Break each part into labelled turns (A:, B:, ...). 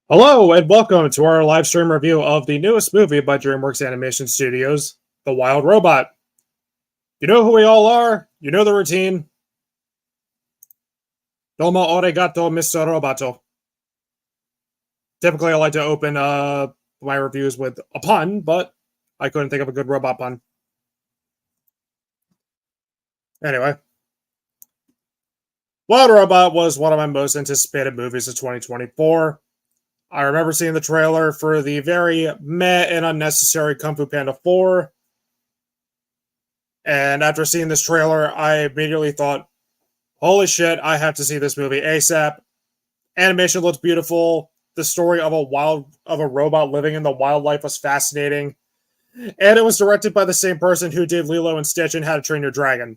A: Hello and welcome to our live stream review of the newest movie by Dreamworks Animation Studios, The Wild Robot. You know who we all are, you know the routine. Domo arigato, Mr. Roboto. Typically I like to open my reviews with a pun, but I couldn't think of a good robot pun. Anyway. Wild Robot was one of my most anticipated movies of 2024. I remember seeing the trailer for the very meh and unnecessary Kung Fu Panda 4. And after seeing this trailer, I immediately thought, holy shit, I have to see this movie ASAP. Animation looks beautiful. The story of a robot living in the wildlife was fascinating. And it was directed by the same person who did Lilo and Stitch and How to Train Your Dragon.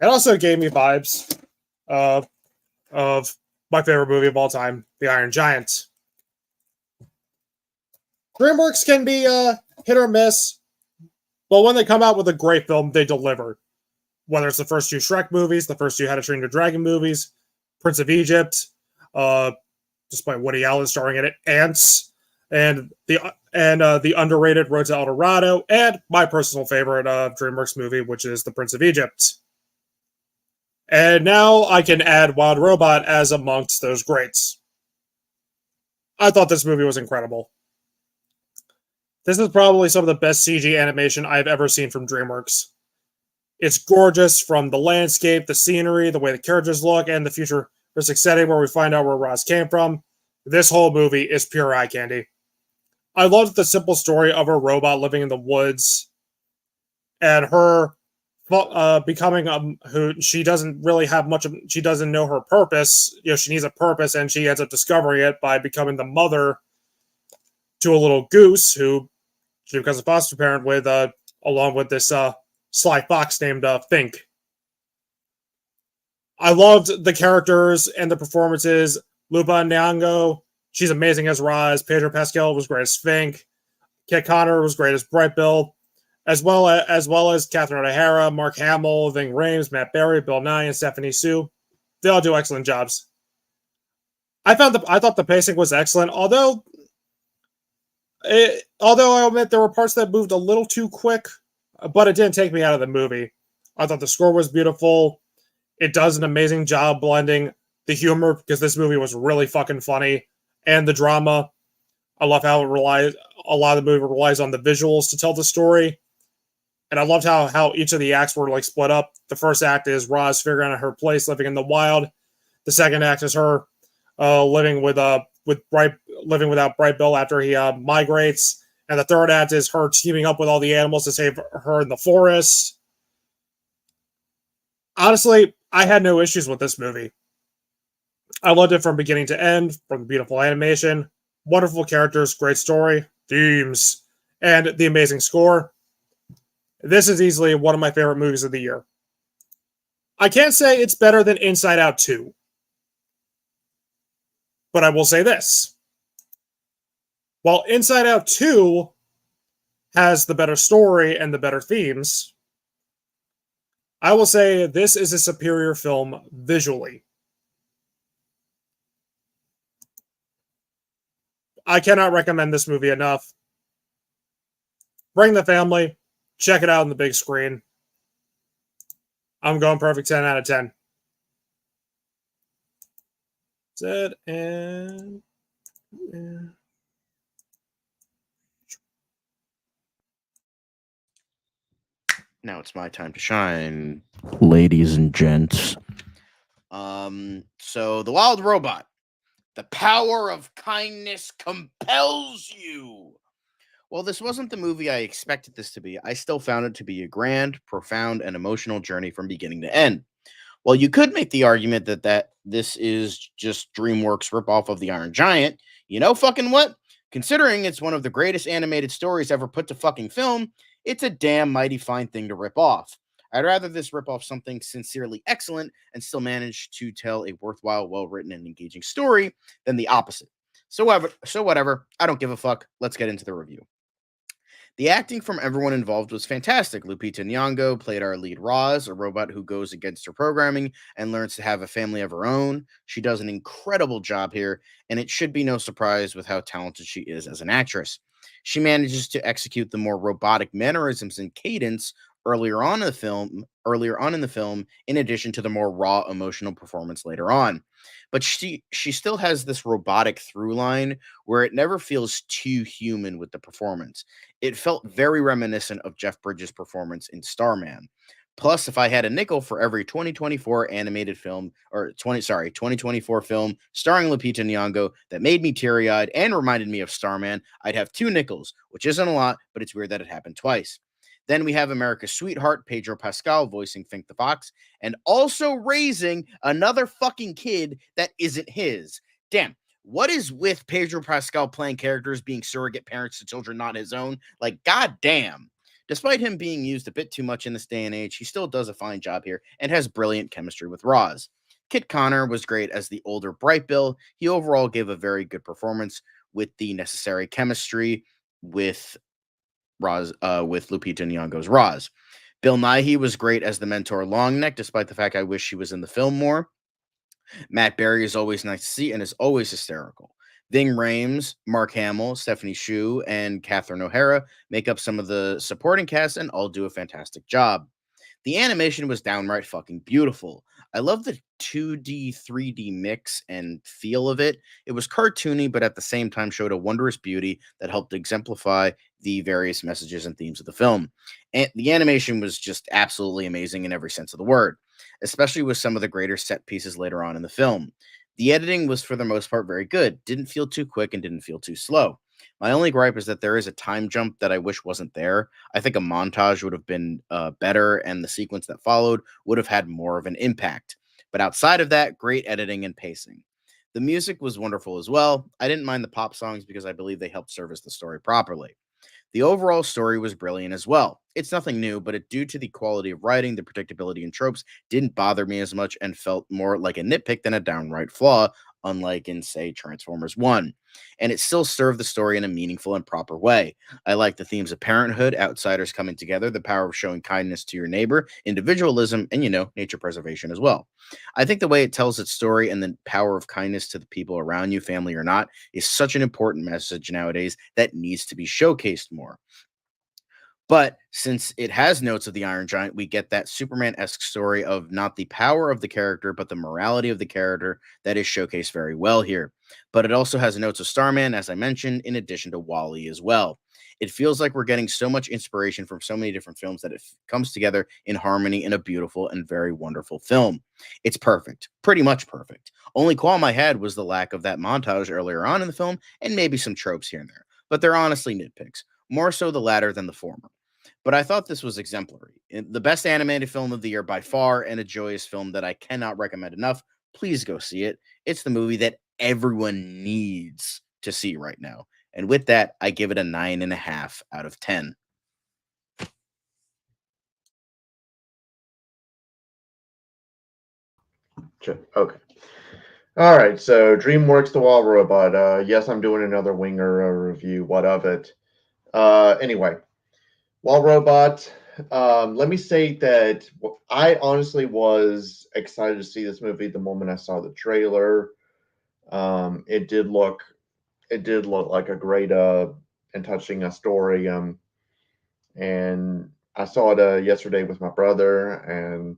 A: It also gave me vibes of my favorite movie of all time, The Iron Giant. DreamWorks can be hit or miss, but when they come out with a great film, they deliver. Whether it's the first two Shrek movies, the first two How to Train Your Dragon movies, Prince of Egypt, despite Woody Allen starring in it, Ants, and the underrated Road to El Dorado, and my personal favorite DreamWorks movie, which is The Prince of Egypt. And now I can add Wild Robot as amongst those greats. I thought this movie was incredible. This is probably some of the best CG animation I've ever seen from DreamWorks. It's gorgeous from the landscape, the scenery, the way the characters look, and the futuristic setting where we find out where Roz came from. This whole movie is pure eye candy. I loved the simple story of a robot living in the woods and her becoming who she doesn't really have much of. She doesn't know her purpose. She needs a purpose, and she ends up discovering it by becoming the mother to a little goose who she becomes a foster parent with, along with this sly fox named Fink. I loved the characters and the performances. Lupa Nyong'o, she's amazing as Roz. Pedro Pascal was great as Fink. Kit Connor was great as Bright Bill, as well as Catherine O'Hara, Mark Hamill, Ving Rhames, Matt Berry, Bill Nye, and Stephanie Sue. They all do excellent jobs. I thought the pacing was excellent, although I admit there were parts that moved a little too quick, but it didn't take me out of the movie. I thought the score was beautiful. It does an amazing job blending the humor, because this movie was really fucking funny, and the drama. I love how a lot of the movie relies on the visuals to tell the story. And I loved how each of the acts were like split up. The first act is Roz figuring out her place, living in the wild. The second act is her living without Bright Bill after he migrates. And the third act is her teaming up with all the animals to save her in the forest. Honestly, I had no issues with this movie. I loved it from beginning to end, from the beautiful animation, wonderful characters, great story, themes, and the amazing score. This is easily one of my favorite movies of the year. I can't say it's better than Inside Out 2. But I will say this. While Inside Out 2 has the better story and the better themes, I will say this is a superior film visually. I cannot recommend this movie enough. Bring the family. Check it out on the big screen. I'm going perfect 10 out of 10. That's it. And
B: now it's my time to shine, ladies and gents. So The Wild Robot. The power of kindness compels you. While this wasn't the movie I expected this to be, I still found it to be a grand, profound, and emotional journey from beginning to end. While you could make the argument that this is just DreamWorks' ripoff of The Iron Giant, you know fucking what? Considering it's one of the greatest animated stories ever put to fucking film, it's a damn mighty fine thing to rip off. I'd rather this rip off something sincerely excellent and still manage to tell a worthwhile, well-written, and engaging story than the opposite. So whatever, I don't give a fuck. Let's get into the review. The acting from everyone involved was fantastic. Lupita Nyong'o played our lead Roz, a robot who goes against her programming and learns to have a family of her own. She does an incredible job here, and it should be no surprise with how talented she is as an actress. She manages to execute the more robotic mannerisms and cadence earlier on in the film, in addition to the more raw emotional performance later on. But she still has this robotic through line where it never feels too human with the performance. It felt very reminiscent of Jeff Bridges' performance in Starman. Plus, if I had a nickel for every 2024 animated film, or 2024 film starring Lupita Nyong'o that made me teary-eyed and reminded me of Starman, I'd have two nickels, which isn't a lot, but it's weird that it happened twice. Then we have America's sweetheart, Pedro Pascal, voicing Fink the Fox, and also raising another fucking kid that isn't his. Damn, what is with Pedro Pascal playing characters being surrogate parents to children not his own? Like, goddamn. Despite him being used a bit too much in this day and age, he still does a fine job here and has brilliant chemistry with Roz. Kit Connor was great as the older Bright Bill. He overall gave a very good performance with the necessary chemistry with with Lupita Nyong'o's Roz. Bill Nighy was great as the mentor Longneck, despite the fact I wish she was in the film more. Matt Berry is always nice to see and is always hysterical. Ving Rhames, Mark Hamill, Stephanie Shu, and Catherine O'Hara make up some of the supporting cast and all do a fantastic job. The animation was downright fucking beautiful. I love the 2D, 3D mix and feel of it. It was cartoony, but at the same time showed a wondrous beauty that helped exemplify the various messages and themes of the film. And the animation was just absolutely amazing in every sense of the word, especially with some of the greater set pieces later on in the film. The editing was, for the most part, very good. Didn't feel too quick and didn't feel too slow. My only gripe is that there is a time jump that I wish wasn't there. I think a montage would have been better, and the sequence that followed would have had more of an impact. But outside of that, great editing and pacing. The music was wonderful as well. I didn't mind the pop songs because I believe they helped service the story properly. The overall story was brilliant as well. It's nothing new, but due to the quality of writing, the predictability and tropes didn't bother me as much and felt more like a nitpick than a downright flaw, unlike in, say, Transformers 1. And it still served the story in a meaningful and proper way. I like the themes of parenthood, outsiders coming together, the power of showing kindness to your neighbor, individualism, and, nature preservation as well. I think the way it tells its story and the power of kindness to the people around you, family or not, is such an important message nowadays that needs to be showcased more. But since it has notes of the Iron Giant, we get that Superman esque story of not the power of the character, but the morality of the character that is showcased very well here. But it also has notes of Starman, as I mentioned, in addition to Wally as well. It feels like we're getting so much inspiration from so many different films that it comes together in harmony in a beautiful and very wonderful film. It's perfect, pretty much perfect. Only qualm I had was the lack of that montage earlier on in the film and maybe some tropes here and there. But they're honestly nitpicks, more so the latter than the former. But I thought this was exemplary. The best animated film of the year by far, and a joyous film that I cannot recommend enough. Please go see it. It's the movie that everyone needs to see right now. And with that, I give it a 9.5 out of 10.
C: Okay. All right. So DreamWorks The Wall Robot. Yes, I'm doing another Winger review. What of it? Anyway, Wall Robot. Let me say that I honestly was excited to see this movie the moment I saw the trailer. It did look like a great and touching a story. And I saw it yesterday with my brother, and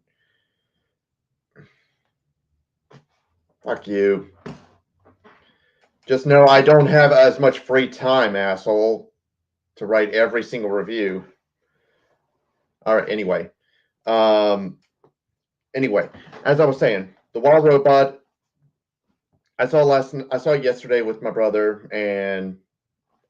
C: fuck you. Just know I don't have as much free time, asshole, to write every single review. All right. Anyway, as I was saying, the Wall Robot. I saw it yesterday with my brother, and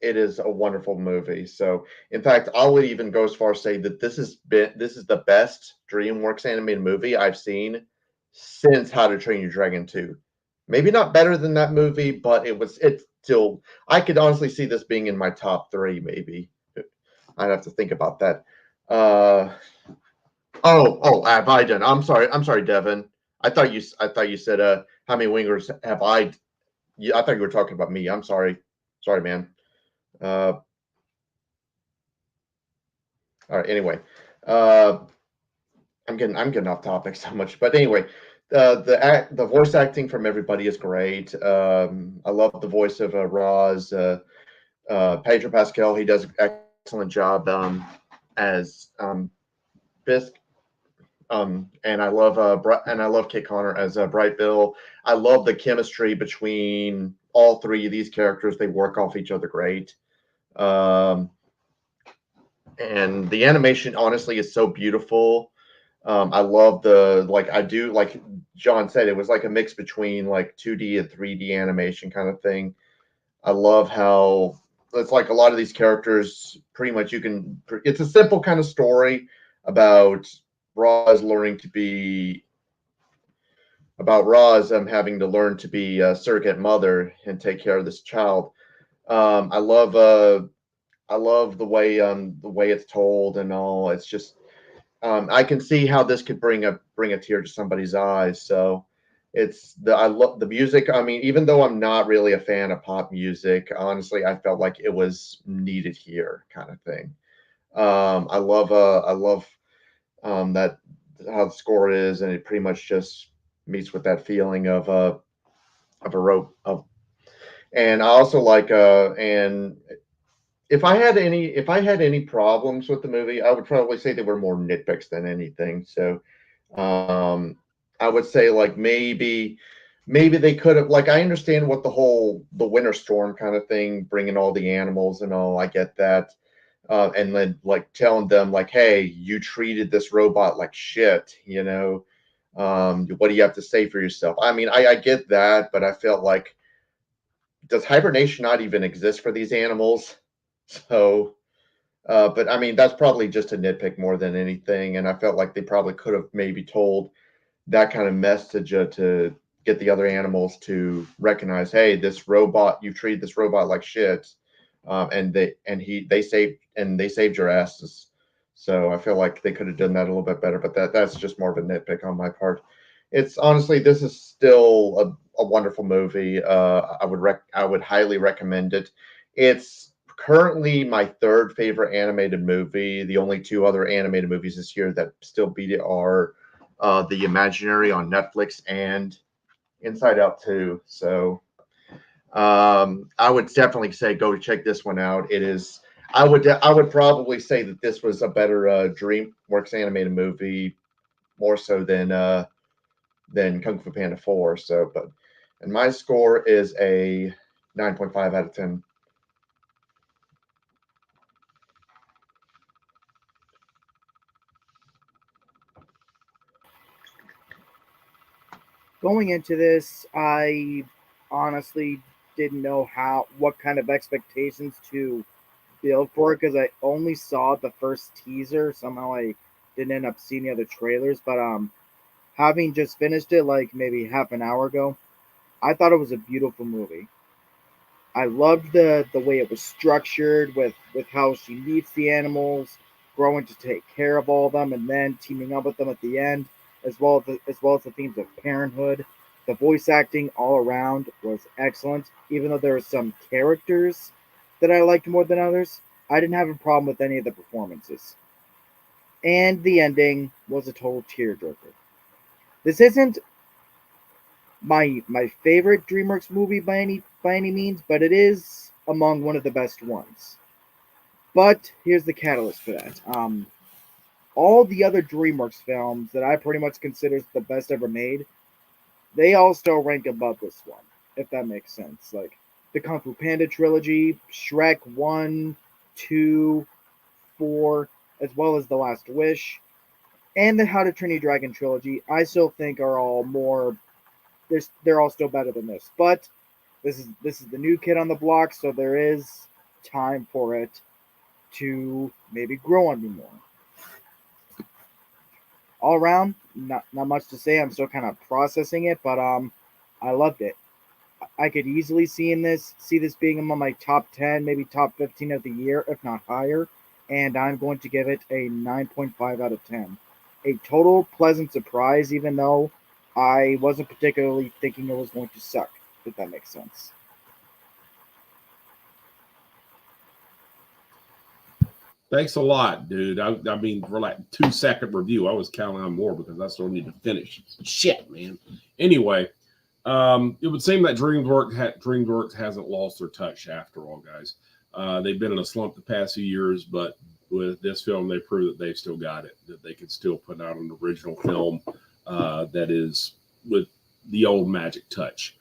C: it is a wonderful movie. So, in fact, I would even go as far as say that this is the best DreamWorks animated movie I've seen since How to Train Your Dragon 2. Maybe not better than that movie, but it's still, I could honestly see this being in my top 3 maybe. I'd have to think about that. Have I done? I'm sorry, Devin. I thought you said how many wingers have I? Yeah, I thought you were talking about me. I'm sorry, man. All right. Anyway, I'm getting off topic so much, but anyway, the voice acting from everybody is great. I love the voice of Roz, Pedro Pascal. He does an excellent job as Fisk. And I love Kit Connor as Bright Bill. I love the chemistry between all three of these characters. They work off each other great. Um, and the animation honestly is so beautiful. I love like John said, it was like a mix between like 2D and 3D animation kind of thing. I love how it's like a lot of these characters pretty much it's a simple kind of story about Roz learning to be about Roz having to learn to be a surrogate mother and take care of this child. I love the way it's told and all. It's just I can see how this could bring a tear to somebody's eyes. So I love the music. I mean, even though I'm not really a fan of pop music, honestly, I felt like it was needed here, kind of thing. I love that how the score is, and it pretty much just meets with that feeling of a rope of. And I also like and if I had any problems with the movie, I would probably say they were more nitpicks than anything. So um, I would say like maybe they could have like I understand what the winter storm kind of thing, bringing all the animals and all. I get that, and then like telling them like, hey, you treated this robot like shit. What do you have to say for yourself? I mean, I get that, but I felt like does hibernation not even exist for these animals? So but I mean, that's probably just a nitpick more than anything. And I felt like they probably could have maybe told that kind of message to get the other animals to recognize, hey, this robot, you treated this robot like shit, and they saved your asses. So I feel like they could have done that a little bit better. But that's just more of a nitpick on my part. It's honestly, this is still a wonderful movie. I would highly recommend it. It's currently my third favorite animated movie. The only two other animated movies this year that still beat it are The Imaginary on Netflix and Inside Out 2. So I would definitely say go check this one out. It is. I would probably say that this was a better DreamWorks animated movie, more so than Kung Fu Panda 4. So, and my score is a 9.5 out of 10.
D: Going into this, I honestly didn't know what kind of expectations to build for it because I only saw the first teaser. Somehow I didn't end up seeing the other trailers, but having just finished it like maybe half an hour ago, I thought it was a beautiful movie. I loved the way it was structured with how she meets the animals, growing to take care of all of them, and then teaming up with them at the end, as well as the themes of parenthood. The voice acting all around was excellent. Even though there were some characters that I liked more than others, I didn't have a problem with any of the performances. And the ending was a total tearjerker. This isn't my favorite DreamWorks movie by any means, but it is among one of the best ones. But here's the catalyst for that. All the other DreamWorks films that I pretty much consider the best ever made, they all still rank above this one, if that makes sense. Like the Kung Fu Panda trilogy, Shrek 1, 2, 4, as well as The Last Wish, and the How to Train Your Dragon trilogy, I still think are all more they're all still better than this. But this is the new kid on the block, so there is time for it to maybe grow on me more. All around, not much to say. I'm still kind of processing it, but I loved it. I could easily see this being among my top 10, maybe top 15 of the year, if not higher. And I'm going to give it a 9.5 out of 10. A total pleasant surprise, even though I wasn't particularly thinking it was going to suck, if that makes sense.
E: Thanks a lot, dude. I mean, for like 2-second review, I was counting on more because I still need to finish. Shit, man. Anyway, it would seem that DreamWorks hasn't lost their touch after all, guys. They've been in a slump the past few years, but with this film, they prove that they've still got it, that they can still put out an original film that is with the old magic touch.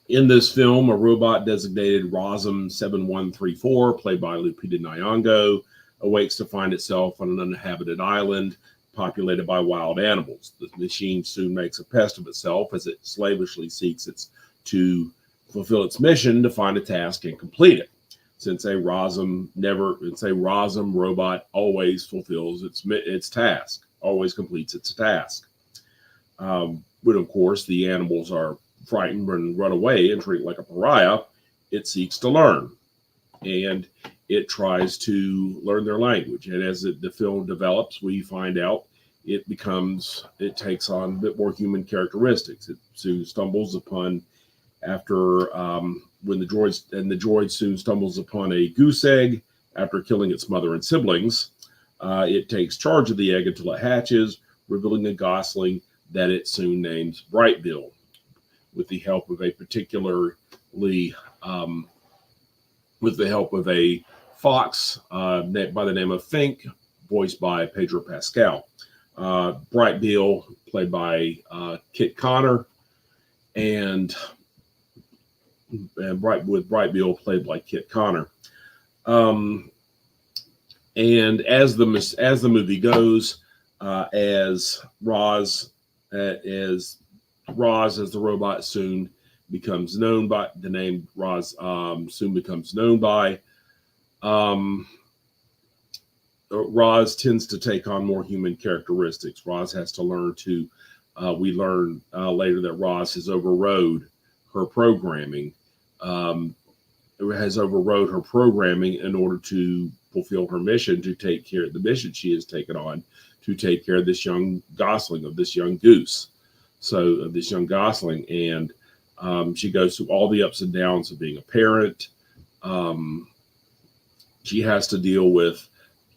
E: In this film, a robot designated Rosm 7134, played by Lupita Nyong'o, awakes to find itself on an uninhabited island populated by wild animals. The machine soon makes a pest of itself as it slavishly seeks to fulfill its mission to find a task and complete it. Since a Rosm robot always fulfills its task, always completes its task. When of course the animals are frightened and run away and treat it like a pariah, it seeks to learn, and it tries to learn their language. And as the film develops, we find out it takes on a bit more human characteristics. It soon stumbles upon when the droid soon stumbles upon a goose egg after killing its mother and siblings. It takes charge of the egg until it hatches, revealing a gosling that it soon names Brightbill, with the help of a fox by the name of Fink, voiced by Pedro Pascal. Brightbill, played by Kit Connor, and Brightbill played by Kit Connor. And as the movie goes, as the robot soon becomes known by the name Roz, Roz tends to take on more human characteristics. Roz has to learn to, we learn later that Roz has overrode her programming, in order to fulfill her mission, to take care of the mission she has taken on, to take care of this young gosling, of this young goose. So this young gosling, and she goes through all the ups and downs of being a parent. She has to deal with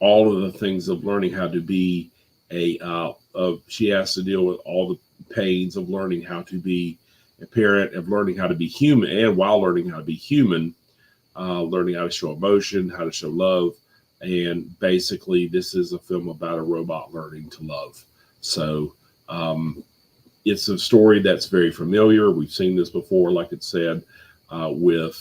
E: all of the things of learning how to be she has to deal with all the pains of learning how to be a parent, of learning how to be human, and while learning how to be human, learning how to show emotion, how to show love. And basically, this is a film about a robot learning to love. So it's a story that's very familiar. We've seen this before, like it said, we've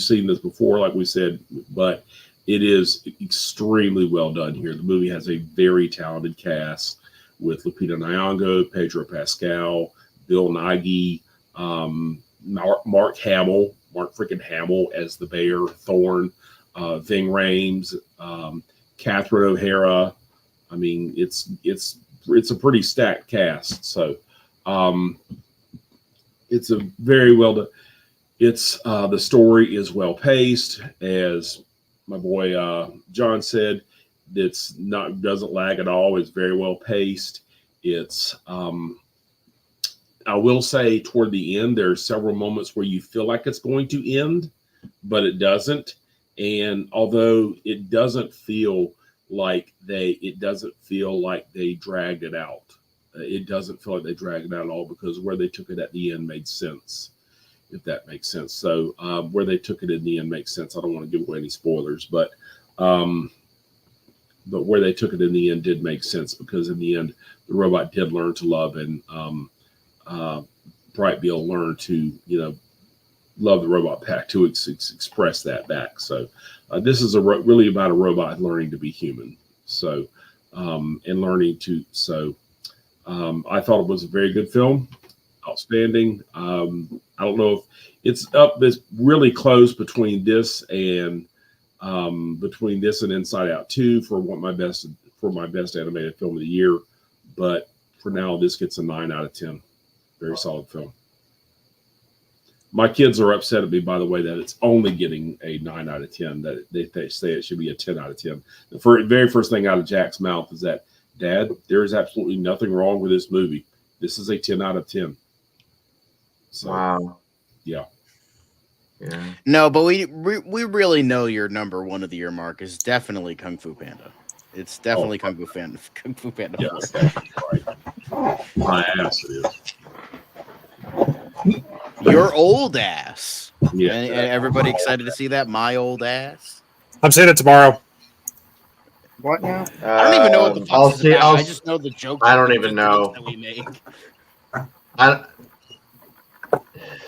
E: seen this before, like we said, but it is extremely well done here. The movie has a very talented cast with Lupita Nyong'o, Pedro Pascal, Bill Nighy, Mark freaking Hamill as the bear, Thorn, Ving Rhames, Catherine O'Hara. I mean, it's a pretty stacked cast. So it's a very well done. It's the story is well paced, as my boy John said. Doesn't lag at all. It's very well paced. It's I will say toward the end, there are several moments where you feel like it's going to end, but it doesn't. And although it doesn't feel like they dragged it out. It doesn't feel like they dragged it out at all, because where they took it at the end made sense, if that makes sense. So where they took it in the end makes sense. I don't want to give away any spoilers, but where they took it in the end did make sense, because in the end, the robot did learn to love, and Brightbill learned to, love the robot back, to express that back. So this is really about a robot learning to be human. So and learning to. So I thought it was a very good film, outstanding. I don't know if it's really close between this and Inside Out 2 for my best animated film of the year. But for now, this gets a 9 out of 10. Very solid film. My kids are upset at me, by the way, that it's only getting a 9 out of 10, that they say it should be a 10 out of 10. The very first thing out of Jack's mouth is that, Dad, there is absolutely nothing wrong with this movie. This is a 10 out of 10. So,
C: wow.
E: Yeah.
C: Yeah.
B: No, but we really know your number one of the year mark is definitely Kung Fu Panda. It's definitely Kung Fu Panda. Kung Fu Panda 4.
E: Yes, right. My ass it is.
B: Your old ass.
E: Yeah.
B: And everybody excited to see that? My old ass.
A: I'm seeing it tomorrow.
D: What now?
B: I don't even know what the fuck
C: I'll
B: this is
C: see.
B: about. I just know the joke.
C: I don't
B: the
C: even
B: jokes
C: know.
B: that we make.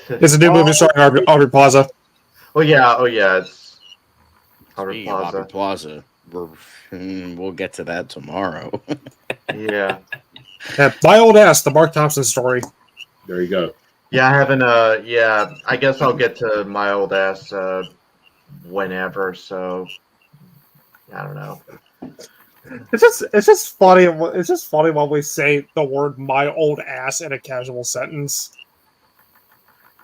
A: It's a new movie starring Aubrey Plaza.
C: Oh yeah. It's Aubrey
B: Speaking of Aubrey
C: Plaza.
B: Plaza, we'll get to that tomorrow.
C: Yeah.
A: Yeah, My Old Ass, the Mark Thompson story.
E: There you go.
C: Yeah, I haven't. Yeah. I guess I'll get to my old ass whenever. So I don't know.
A: It's just funny. It's just funny when we say the word "my old ass" in a casual sentence.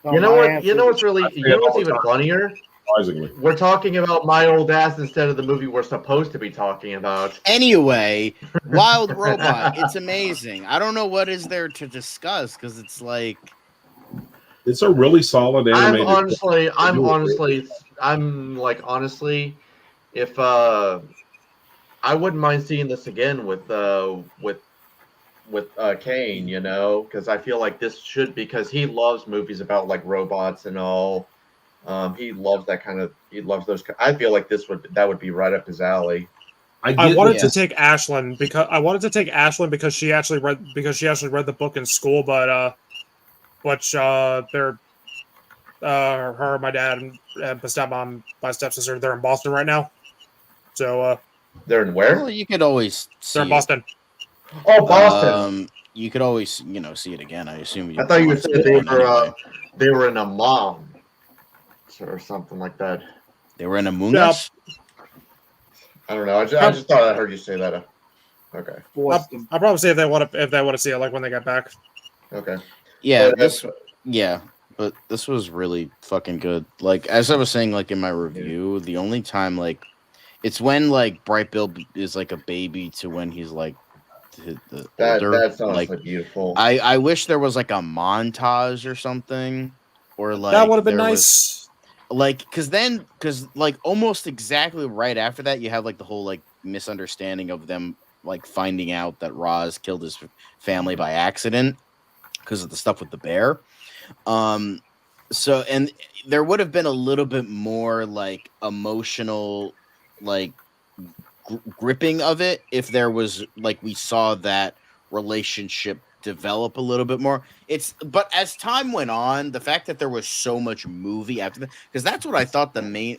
D: No,
C: You know
D: my
C: what?
D: answer
C: You know what's
E: I
C: really?
E: say
C: You know
E: it
C: what's
E: all the
C: even
E: time.
C: funnier?
E: Surprisingly.
C: We're talking about my old ass instead of the movie we're supposed to be talking about.
B: Anyway, Wild Robot. It's amazing. I don't know what is there to discuss because it's like
E: It's a really solid animated.
C: honestly, if I wouldn't mind seeing this again with Kane, you know, because I feel like this should because he loves movies about like robots and all. He loves that kind of. He loves those. I feel like that would be right up his alley.
A: I wanted to
B: Yes.
A: take Ashlyn because she actually read the book in school, but they're her, my dad, and my stepmom, my stepsister, they're in Boston right now. So
C: They're in
B: well,
C: where?
B: you could always see
A: they're in Boston.
C: Oh,
B: it.
C: Boston.
B: You could always see it again. I assume you.
C: I thought you
B: want
C: said
B: to see it anyway.
C: they were in a mom or something like that.
B: They were in Among
A: Yeah.
B: Us.
C: I don't know. I just thought I heard you say that. Okay.
D: Boston.
A: I'll probably see if they want to see it like when they get back.
C: Okay.
B: Yeah,
C: But,
B: but this was really fucking good. Like as I was saying, like in my review, the only time like it's when like Bright Bill is like a baby to when he's like older.
C: that sounds
B: Like
C: like beautiful.
B: I wish there was like a montage or something, or like
A: That would have been
B: there
A: nice.
B: was like because like almost exactly right after that you have like the whole like misunderstanding of them like finding out that Roz killed his family by accident because of the stuff with the bear. So and there would have been a little bit more like emotional like gripping of it if there was like we saw that relationship develop a little bit more. But as time went on, the fact that there was so much movie after that, because that's what I thought the main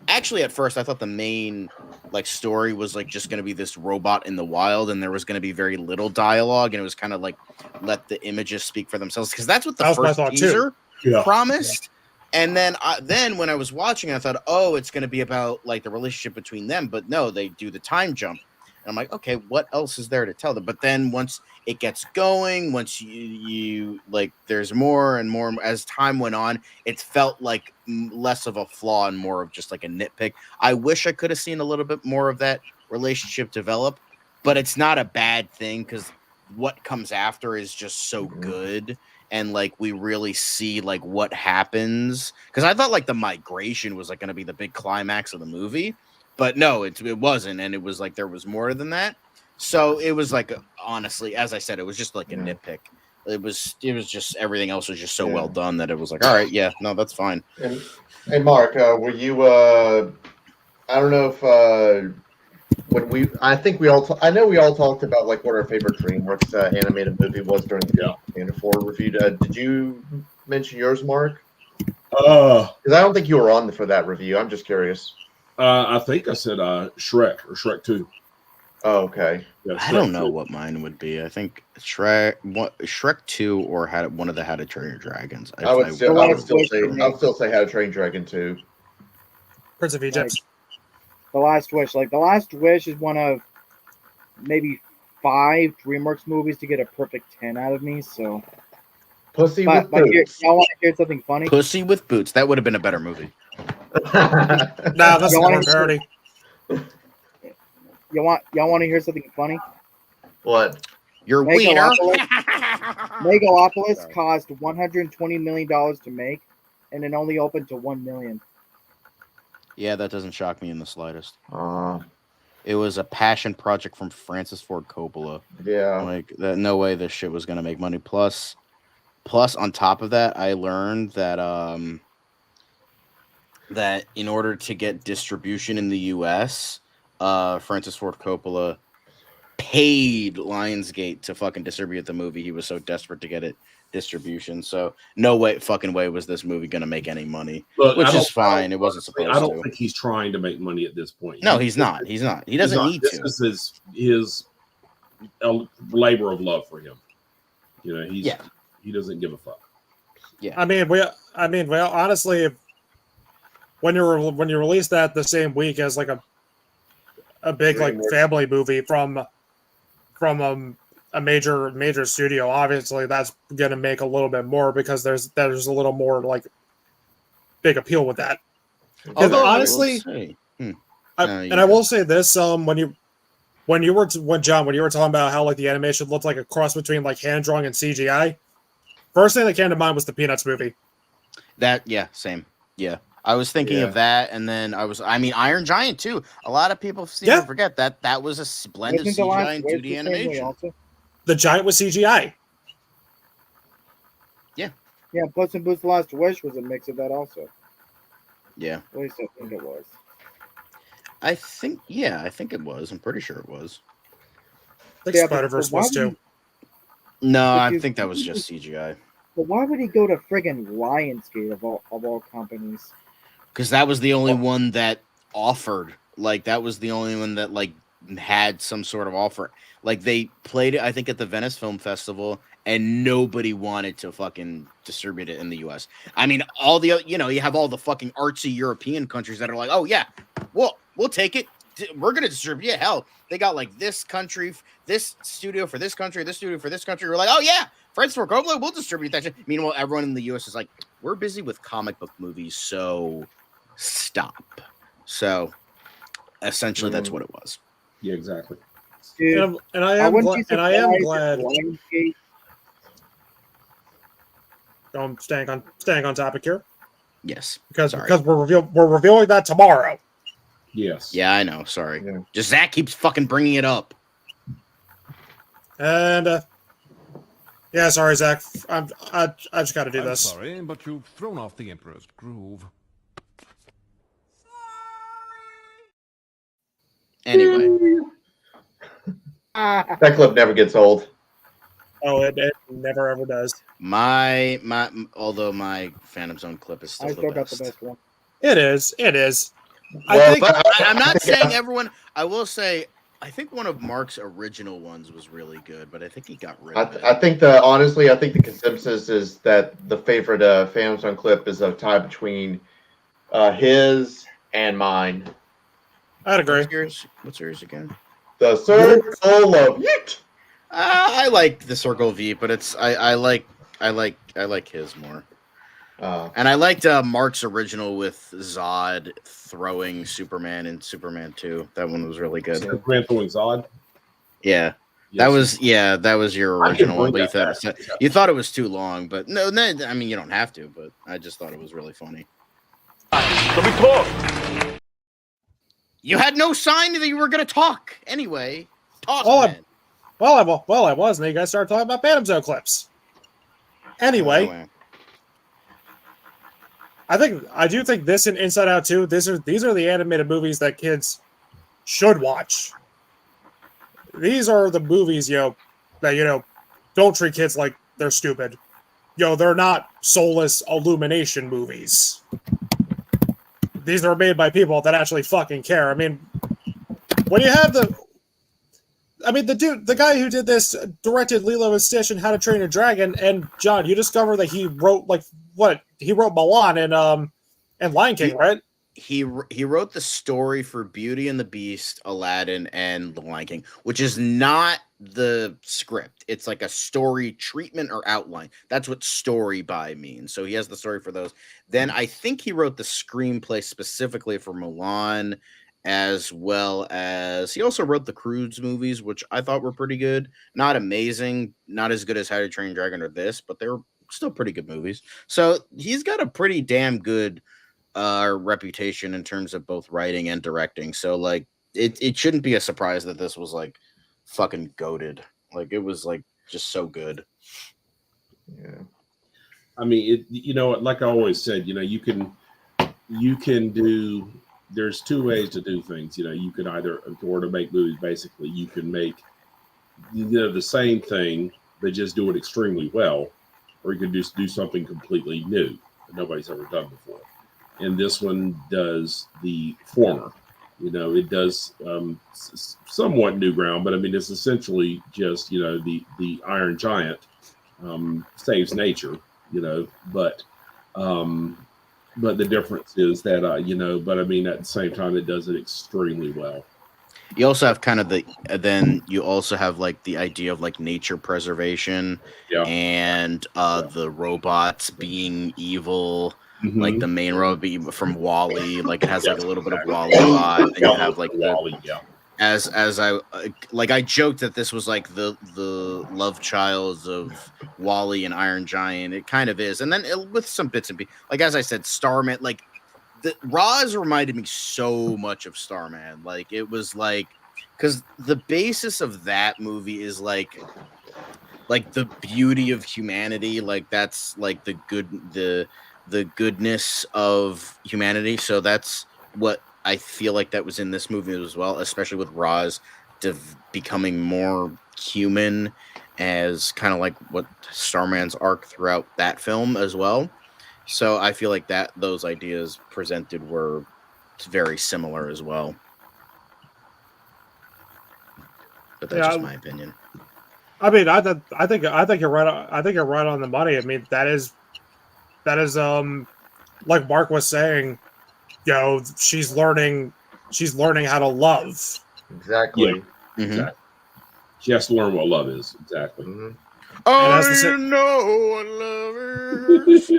B: actually at first I thought the main like story was like just going to be this robot in the wild and there was going to be very little dialogue and it was kind of like let the images speak for themselves because that's what the
A: That was my
B: first
A: thought, too.
B: teaser
E: Yeah.
B: promised. And then when I was watching, I thought, oh, it's going to be about like the relationship between them. But no, they do the time jump. And I'm like, okay, what else is there to tell them? But then once it gets going, once you like, there's more and more as time went on, it felt like less of a flaw and more of just like a nitpick. I wish I could have seen a little bit more of that relationship develop, but it's not a bad thing because what comes after is just so good. And like we really see like what happens because I thought like the migration was like going to be the big climax of the movie, but no, it wasn't, and it was like there was more than that. So it was like honestly, as I said, it was just like a nitpick. It was just everything else was just so well done that it was like all right, yeah, no, that's fine.
C: Hey Mark, were you? I don't know if I think we all. I know we all talked about like what our favorite DreamWorks animated movie was during the Panda 4 review. Did you mention yours, Mark? Because I don't think you were on for that review. I'm just curious.
E: I think I said Shrek or Shrek 2.
C: Oh, okay.
E: Yeah,
B: I don't know what mine would be. I think Shrek 2 or one of the How to Train Your Dragons.
C: I would still say How to Train Dragon 2.
A: Prince of Egypt.
D: The Last Wish. Like, The Last Wish is one of maybe 5 DreamWorks movies to get a perfect 10 out of me, so...
C: Pussy with Boots.
D: Y'all want to hear something funny?
B: Pussy with Boots. That would have been a better movie.
A: Nah, that's more parody.
D: Y'all want to hear something funny?
C: What?
B: Your wiener.
D: Megalopolis cost $120 million to make, and it only opened to 1 million.
B: Yeah, that doesn't shock me in the slightest.
C: Uh,
B: It was a passion project from Francis Ford Coppola.
C: yeah.
B: Like that, no way this shit was gonna make money. Plus, on top of that, I learned that that in order to get distribution in the U.S., Francis Ford Coppola paid Lionsgate to fucking distribute the movie. He was so desperate to get it distribution. So no way, fucking way, was this movie gonna make any money.
E: Look,
B: Which is fine. It wasn't
E: honestly,
B: supposed
E: I don't
B: to.
E: think he's trying to make money at this point.
B: No, he's not. He's not. He doesn't need
E: This
B: to.
E: is his labor of love for him. You know, he doesn't give a fuck.
B: Yeah.
A: I mean, well, honestly, when you release that the same week as like a big like
C: Dreamworks.
A: family movie from a major studio, obviously that's gonna make a little bit more because there's a little more like big appeal with that. Because
B: Although
A: honestly, I will say this: when you were talking about how like the animation looked like a cross between like hand drawing and CGI, first thing that came to mind was the Peanuts movie.
B: Same. Yeah. I was thinking
C: Yeah.
B: of that, and then Iron Giant too. A lot of people seem to forget that was a blend of
D: Wasn't the
B: CGI
D: last
B: and
D: Wish
B: 2D
D: the same way
B: animation.
D: also?
A: The giant was CGI.
D: Yeah, Puss in Boots: The Last Wish was a mix of that also.
B: Yeah,
D: At least I think it was.
B: I think it was. I'm pretty sure it was.
A: I think
D: Yeah, but
A: Spider-Verse
D: why
A: was
D: would
A: too.
B: No, I
D: Because-
B: think that was just CGI.
D: But why would he go to friggin' Lionsgate of all companies?
B: Because that was the only one that offered. Like that was the only one that like had some sort of offer. Like they played it, I think, at the Venice Film Festival, and nobody wanted to fucking distribute it in the U.S. I mean, all the you have all the fucking artsy European countries that are like, oh yeah, we'll take it. We're gonna distribute. Yeah, hell, they got like this country, this studio for this country, this studio for this country. We're like, oh yeah, Francis Ford Coppola, we'll distribute that shit. Meanwhile, everyone in the U.S. is like, we're busy with comic book movies, so stop. So essentially, that's what it was.
E: Yeah, exactly.
D: Dude,
A: And I am
D: wouldn't you
A: glad.
D: surprised if Lionsgate-
A: I'm staying on topic here
B: Yes.
A: because
B: Sorry.
A: we're revealing that tomorrow.
E: Yes.
B: Yeah, I know. Sorry.
C: Yeah.
B: Just Zach keeps fucking bringing it up.
A: And yeah, sorry, Zach. I just got to do
F: I'm
A: this.
F: sorry, but you've thrown off the Emperor's groove.
B: Anyway,
D: Ah,
C: That clip never gets old.
A: Oh, it never ever does.
B: although my Phantom Zone clip is still
D: I
B: the
D: still got
B: best.
D: the best one.
A: It is. I
C: Well,
A: think
B: But I'm not saying everyone. I will say I think one of Mark's original ones was really good, but I think he got rid of it.
C: I think the consensus is that the favorite Phantom Zone clip is a tie between his and mine.
A: I'd agree.
B: What's yours again?
C: The Circle of Yeet.
B: I like the Circle V, but I like his more. And I liked Mark's original with Zod throwing Superman in Superman 2. That one was really good.
E: Superman throwing Zod.
B: Yeah.
E: Yes.
B: That was your
E: I can
B: original one,
E: bring
B: but
E: that back.
B: you thought it was too long, but no, I mean you don't have to, but I just thought it was really funny.
G: Let me talk.
B: You had no sign that you were gonna talk. Anyway, talk.
A: Oh,
B: then.
A: I was, and then you guys started talking about Phantom Zone clips. Anyway, I do think this and Inside Out 2, these are the animated movies that kids should watch. These are the movies, that don't treat kids like they're stupid. They're not soulless illumination movies. These are made by people that actually fucking care. I mean, when you have the guy who did this directed Lilo and Stitch and How to Train Your Dragon, and John, you discover that he wrote he wrote Mulan and Lion King, right?
B: He wrote the story for Beauty and the Beast, Aladdin, and The Lion King, which is not the script. It's like a story treatment or outline. That's what story by means. So he has the story for those. Then I think he wrote the screenplay specifically for Mulan, as well as he also wrote the Croods movies, which I thought were pretty good. Not amazing, not as good as How to Train Your Dragon or this, but they're still pretty good movies. So he's got a pretty damn good reputation in terms of both writing and directing. So like it shouldn't be a surprise that this was like fucking goated. Like it was like just so good.
C: Yeah.
E: I mean, like I always said, you can do. There's two ways to do things. You can either, or to make movies, basically, you can make the same thing, but just do it extremely well, or you can just do something completely new that nobody's ever done before. And this one does the former. It does somewhat new ground, but I mean, it's essentially just the Iron Giant saves nature. But the difference is that but I mean, at the same time, it does it extremely well.
B: You also have kind of then you also have like the idea of like nature preservation, and the robots being evil.
E: Mm-hmm.
B: Like the main robot from Wall-E, like it has like a little bit of Wall-E vibe, and you have like
E: Wall-E,
B: as I joked that this was like the love child of Wall-E and Iron Giant. It kind of is, and then with some bits and pieces, like as I said, Starman, like the Roz reminded me so much of Starman. Like it was like, because the basis of that movie is like the beauty of humanity. Like that's like the goodness of humanity. So that's what I feel like that was in this movie as well, especially with Roz becoming more human, as kind of like what Starman's arc throughout that film as well. So I feel like that those ideas presented were very similar as well. But that's just my opinion.
A: I mean, I think you're right. I think you're right on the money. I mean, that is like Mark was saying, she's learning how to love.
C: Exactly.
E: Yeah.
B: Mm-hmm.
E: Exactly. She has to learn what love is. Exactly.
C: Mm-hmm.
B: I know what love is.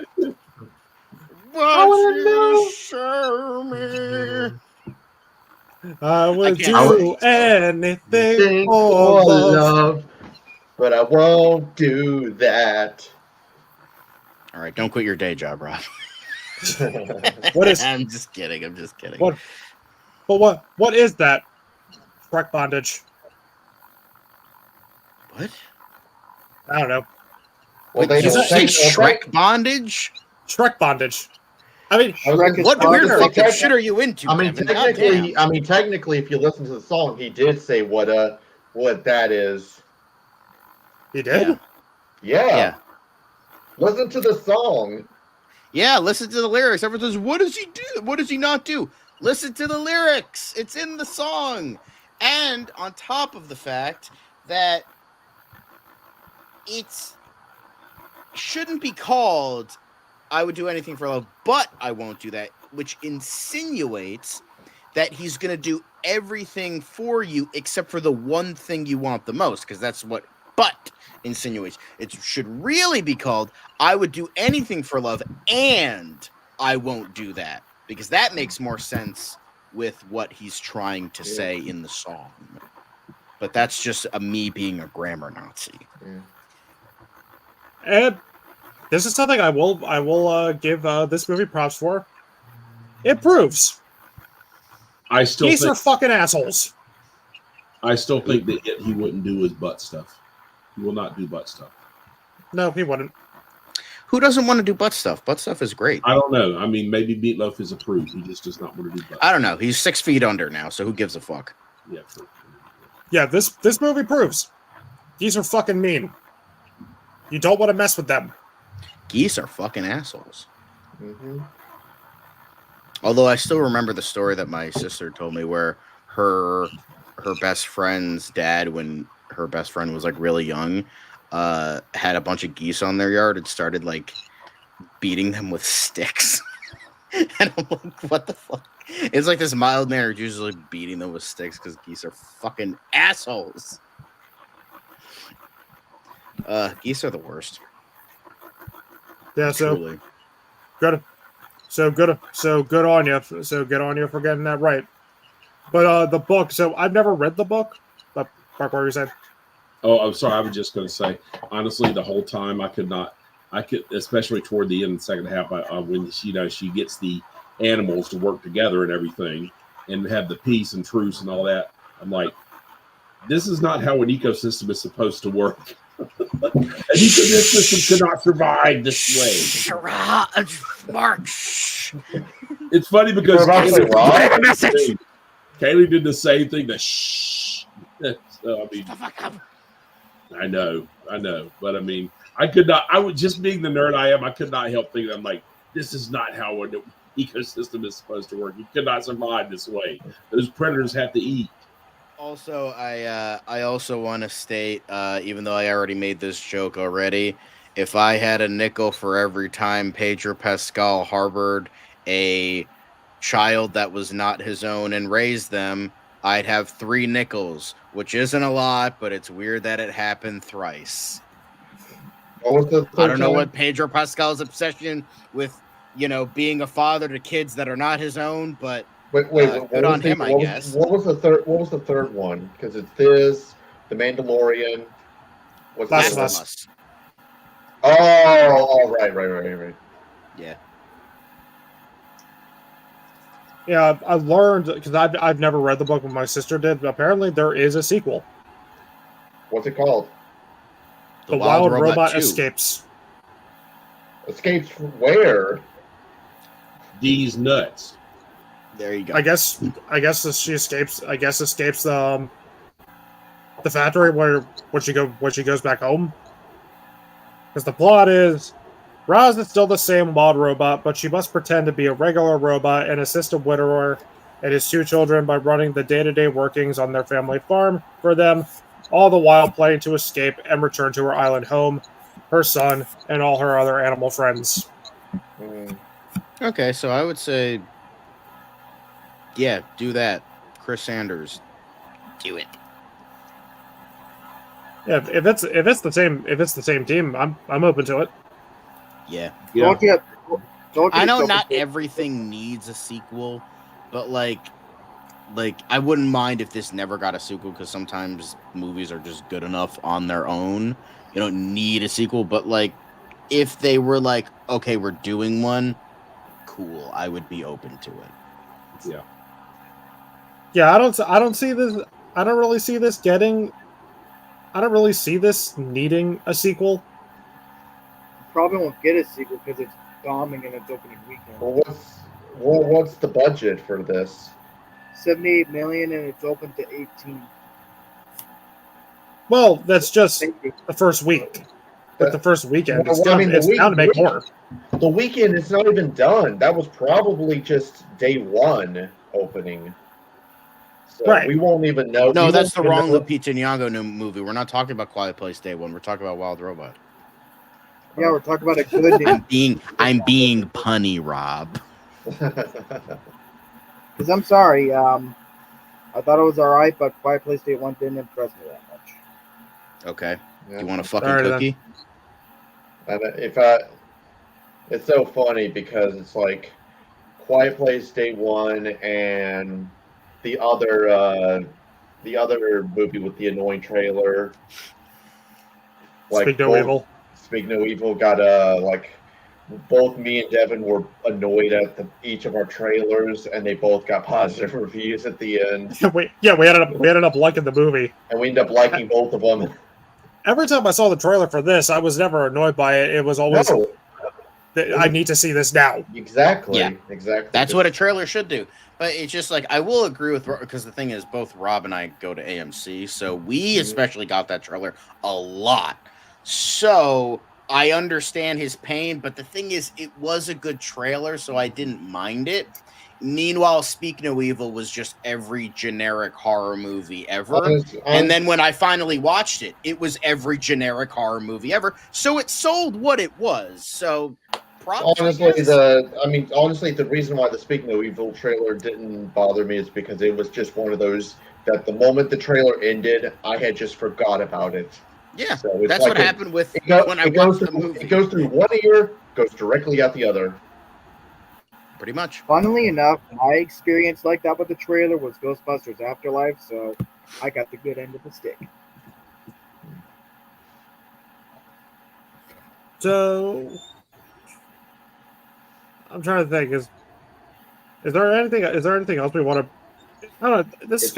B: Want you to show me.
A: I would
B: can't
A: do anything for love.
C: But I won't do that.
B: All right, don't quit your day job, Rob.
A: What is?
B: I'm just kidding.
A: What is that? Shrek bondage.
B: What?
A: I don't know.
C: Well,
B: Wait,
C: they
B: you
C: don't
B: say
C: say
B: Shrek bondage?
A: Shrek bondage. I mean,
B: what weird fucking shit are you into?
C: I mean,
B: Kevin?
C: technically, if you listen to the song, he did say what that is.
A: He did.
C: Yeah. Listen to the song.
B: Yeah, listen to the lyrics. Everyone says, "What does he do? What does he not do?" Listen to the lyrics. It's in the song, and on top of the fact that it shouldn't be called "I would do anything for love, but I won't do that," which insinuates that he's going to do everything for you except for the one thing you want the most, because that's what "but" insinuates. It should really be called "I would do anything for love and I won't do that," because that makes more sense with what he's trying to say in the song. But that's just me being a grammar Nazi.
C: Yeah.
A: And this is something I will give this movie props for. It proves these are fucking assholes.
E: I still think that he wouldn't do his butt stuff. He will not do butt stuff.
A: No, he wouldn't.
B: Who doesn't want to do butt stuff? Butt stuff is great.
E: I don't know. I mean, maybe Meatloaf is approved. He just does not want to do butt.
B: I don't know. He's 6 feet under now, so who gives a fuck?
E: Yeah. True.
A: Yeah, this movie proves these are fucking mean. You don't want to mess with them.
B: Geese are fucking assholes.
C: Mm-hmm.
B: Although I still remember the story that my sister told me where her best friend's dad, when her best friend was like really young, had a bunch of geese on their yard and started like beating them with sticks. And I'm like, what the fuck? It's like this mild mannered usually beating them with sticks because geese are fucking assholes. Geese are the worst.
A: Yeah, so
B: Truly.
A: good. So good on you. So good on you for getting that right. But the book. So I've never read the book. But Mark, what were you saying?
E: Oh, I'm sorry. I was just going to say, honestly, the whole time I I could, especially toward the end of the second half, when she gets the animals to work together and everything, and have the peace and truce and all that. I'm like, this is not how an ecosystem is supposed to work. An ecosystem cannot survive this way.
B: Mark.
E: It's funny because
C: Kaylee
E: Kaylee did the same thing. The shh. So, I mean, I know, but I mean, I could not. I would just being the nerd I am. I could not help thinking. I'm like, this is not how an ecosystem is supposed to work. You cannot survive this way. Those predators have to eat.
B: Also, I also want to state, even though I already made this joke already, if I had a nickel for every time Pedro Pascal harbored a child that was not his own and raised them, I'd have 3 nickels, which isn't a lot, but it's weird that it happened thrice.
C: What was the
B: I don't know
C: time?
B: what Pedro Pascal's obsession with, being a father to kids that are not his own, but
C: Wait,
B: good on him, I guess.
C: What was the third? What was the third one? Because it's this, The Mandalorian. What's the
A: Last
C: other
A: of
C: one?
A: Us.
C: Oh, right.
B: Yeah.
A: Yeah, I learned because I've never read the book, but my sister did. But apparently, there is a sequel.
C: What's it called?
A: The Wild Robot
B: 2.
A: Escapes.
C: Escapes from where?
E: These nuts.
B: There you go.
A: I guess she escapes. I guess escapes the factory when she goes back home. Because the plot is, Roz is still the same wild robot, but she must pretend to be a regular robot and assist a widower and his 2 children by running the day-to-day workings on their family farm for them, all the while planning to escape and return to her island home, her son, and all her other animal friends.
B: Okay, so I would say, yeah, do that. Chris Sanders, do it.
A: Yeah, if it's the same team, I'm open to it.
B: Yeah.
D: Don't get
B: I know
D: yourself
B: not
D: a-
B: everything needs a sequel, but like I wouldn't mind if this never got a sequel, because sometimes movies are just good enough on their own. You don't need a sequel, but like if they were like, okay, we're doing one, cool, I would be open to it.
E: Yeah.
A: Yeah, I don't see this. I don't really see this getting. I don't really see this needing a sequel.
D: Probably won't get a sequel because it's bombing in its opening weekend.
C: What's the budget for this?
D: 78 million and it's open to 18.
A: Well, that's just
D: Thank you.
A: the first week. But the first weekend, it's
C: Well, I
A: down,
C: mean, the
A: it's down to make
C: week-
A: more.
C: The weekend is not even done. That was probably just day 1 opening. So
A: Right.
C: we won't even know.
B: No,
C: we
B: that's the
C: won't even
B: wrong
C: know-
B: Lupita Nyong'o new movie. We're not talking about Quiet Place Day 1. We're talking about Wild Robot.
D: Yeah, we're talking about a good name.
B: I'm being punny, Rob.
D: Because I'm sorry, I thought it was alright, but Quiet Place Day 1 didn't impress me that much.
B: Okay.
C: Yeah.
B: Do you want a fucking
A: Alright, then.
B: cookie?
C: And it's so funny because it's like Quiet Place Day 1 and the other movie with the annoying trailer.
A: Speak no
C: both-
A: evil.
C: Speak No Evil got like both me and Devin were annoyed at each of our trailers, and they both got positive reviews at the end,
A: we ended up liking the movie.
C: and we ended up liking both of them.
A: Every time I saw the trailer for this, I was never annoyed by it. It was always,
C: No,
A: I need to see this now.
C: exactly.
B: Yeah.
C: Exactly.
B: That's what a trailer should do. But it's just like, I will agree with, because the thing is, both Rob and I go to AMC, so we especially got that trailer a lot. So I understand his pain, but the thing is, it was a good trailer, so I didn't mind it. Meanwhile, Speak No Evil was just every generic horror movie ever. And then when I finally watched it, it was every generic horror movie ever. So it sold what it was. So props,
C: honestly,
B: I guess.
C: the reason why the Speak No Evil trailer didn't bother me is because it was just one of those that the moment the trailer ended, I had just forgot about it.
B: Yeah,
C: So it's
B: that's
C: like
B: what happened with when I
C: it goes
B: watched the
C: through,
B: movie.
C: It goes through one ear, goes directly out the other.
B: Pretty much.
D: Funnily enough, my experience like that with the trailer was Ghostbusters Afterlife, so I got the good end of the stick.
A: So I'm trying to think. Is there anything else we want to? I don't know. Is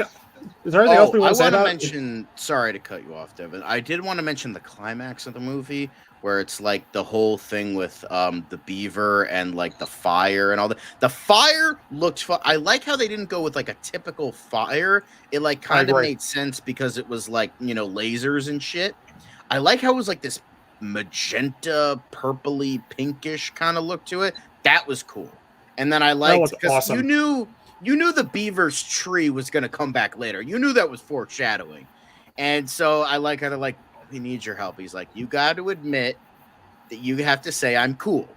A: there anything else we
B: I
A: want to say
B: want to
A: about?
B: mention. Sorry to cut you off, Devin. I did want to mention the climax of the movie, where it's like the whole thing with the beaver and like the fire and all that. The fire looked fun. I like how they didn't go with like a typical fire. It like kind of
A: agree.
B: made sense because it was like, you know, lasers and shit. I like how it was like this magenta, purpley, pinkish kind of look to it. That was cool. And then I liked
A: was
B: because
A: awesome.
B: you knew the beaver's tree was going to come back later. You knew that was foreshadowing. And so I like how they're like, he needs your help. He's like, you got to admit that you have to say I'm cool.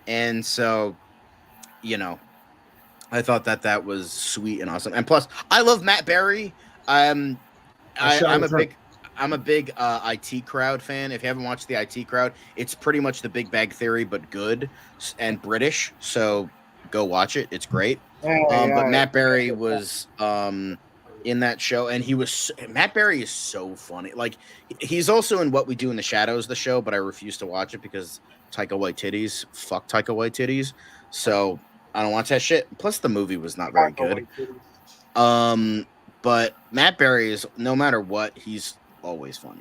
B: And so, you know, I thought that was sweet and awesome. And plus, I love Matt Berry. I'm a big IT Crowd fan. If you haven't watched the IT Crowd, it's pretty much the Big Bang Theory, but good and British. So go watch it. It's great. But Matt Berry was in that show, and Matt Berry is so funny. Like, he's also in What We Do in the Shadows, the show, but I refuse to watch it because Taika Waititi's. Fuck Taika Waititi's. So I don't watch that shit. Plus, the movie was not very good. But Matt Berry is, no matter what, he's always funny.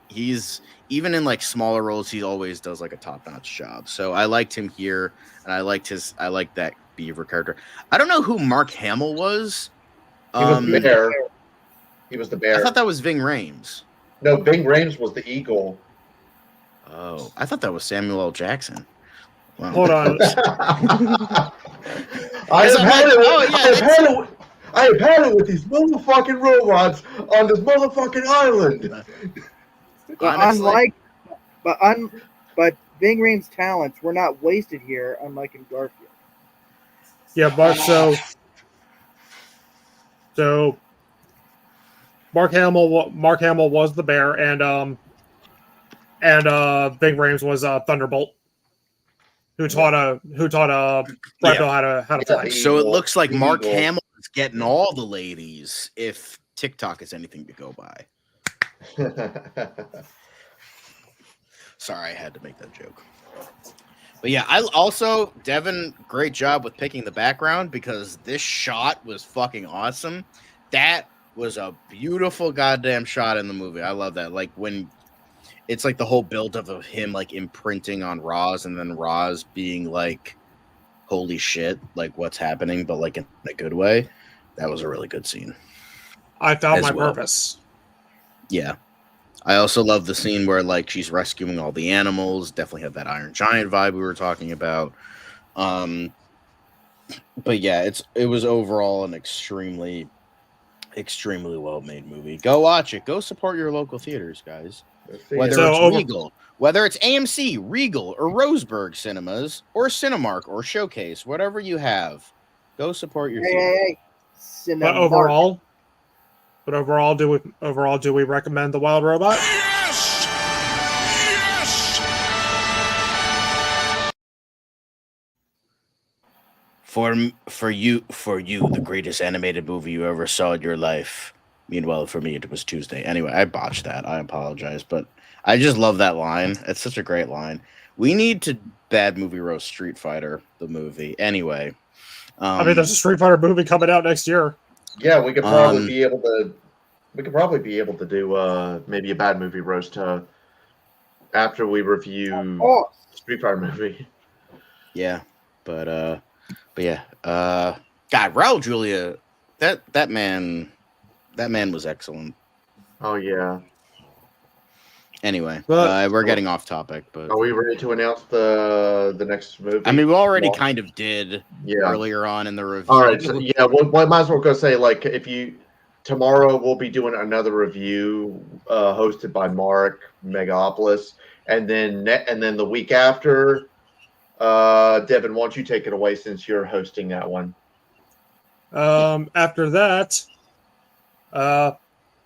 B: He's even in like smaller roles, he always does like a top-notch job. So I liked him here, and I liked that beaver character. I don't know who Mark Hamill was.
C: He was the bear. He was the bear.
B: I thought that was Ving Rhames.
C: No, Ving Rhames was the eagle.
B: Oh, I thought that was Samuel L. Jackson. Wow.
A: Hold on.
C: I have had it with these motherfucking robots on this motherfucking island.
D: But Ving Rhames' talents were not wasted here, unlike in Garfield.
A: Yeah, but so Mark Hamill was the bear, and Ving Rhames was Thunderbolt, who taught Brett how to fly.
B: So it looks like Mark Hamill is getting all the ladies if TikTok is anything to go by. Sorry, I had to make that joke. But yeah, I also, Devin, great job with picking the background because this shot was fucking awesome. That was a beautiful goddamn shot in the movie. I love that. Like when it's like the whole buildup of him like imprinting on Roz and then Roz being like, holy shit, like what's happening, but like in a good way. That was a really good scene.
A: I found my purpose.
B: Yeah. I also love the scene where like she's rescuing all the animals. Definitely had that Iron Giant vibe we were talking about. But yeah, it was overall an extremely well made movie. Go watch it. Go support your local theaters, guys. Whether it's Regal, whether it's AMC, Regal, or Roseburg Cinemas, or Cinemark, or Showcase, whatever you have, go support your theater.
A: But overall, do we recommend The Wild Robot?
F: Yes! Yes!
B: For you, the greatest animated movie you ever saw in your life. Meanwhile, for me, it was Tuesday. Anyway, I botched that. I apologize, but I just love that line. It's such a great line. We need to bad movie roast Street Fighter, the movie. Anyway.
A: I mean, there's a Street Fighter movie coming out next year.
C: Yeah, we could probably be able to. We could probably be able to do maybe a bad movie roast after we review Street Fighter movie.
B: Yeah, but yeah. God, Raul Julia, that man was excellent.
C: Oh yeah.
B: Anyway, we're getting off topic, but
C: are we ready to announce the next movie?
B: I mean, we already kind of did earlier on in the review.
C: All right, so yeah, we might as well go say like tomorrow we'll be doing another review hosted by Mark Megapolis, and then the week after, Devin, why don't you take it away since you're hosting that one?
A: After that,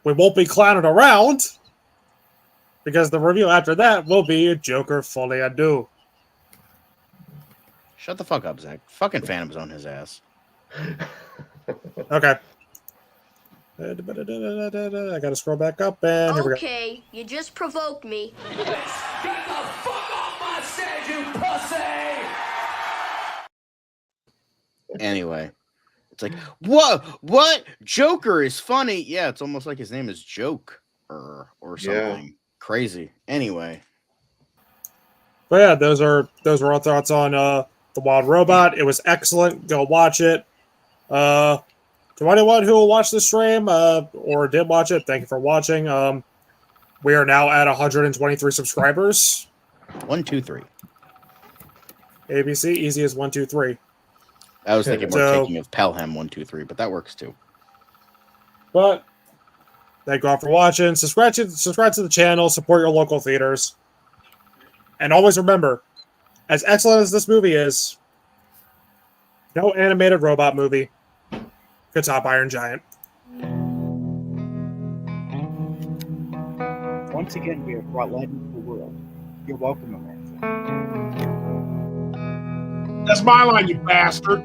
A: we won't be clowning around because the review after that will be Joker Folie à Deux.
B: Shut the fuck up, Zach. Fucking Phantom's on his ass.
A: Okay. I gotta scroll back up and here we go.
H: Okay, you just provoked me.
B: Anyway, it's like, what? Joker is funny. Yeah, it's almost like his name is Joke or something crazy. Anyway,
A: But yeah, those are our thoughts on The Wild Robot. It was excellent. Go watch it. To anyone who will watch the stream or did watch it, thank you for watching. We are now at 123 subscribers.
B: 1, 2, 3.
A: ABC, easy as 1, 2, 3.
B: I was thinking more
A: So-
B: taking of Pelham 1, 2, 3, but that works too.
A: But thank you all for watching. Subscribe to the channel. Support your local theaters. And always remember, as excellent as this movie is, no animated robot movie could top Iron Giant.
D: Once again, we have brought light into the world. You're welcome, America.
E: That's my line, you bastard.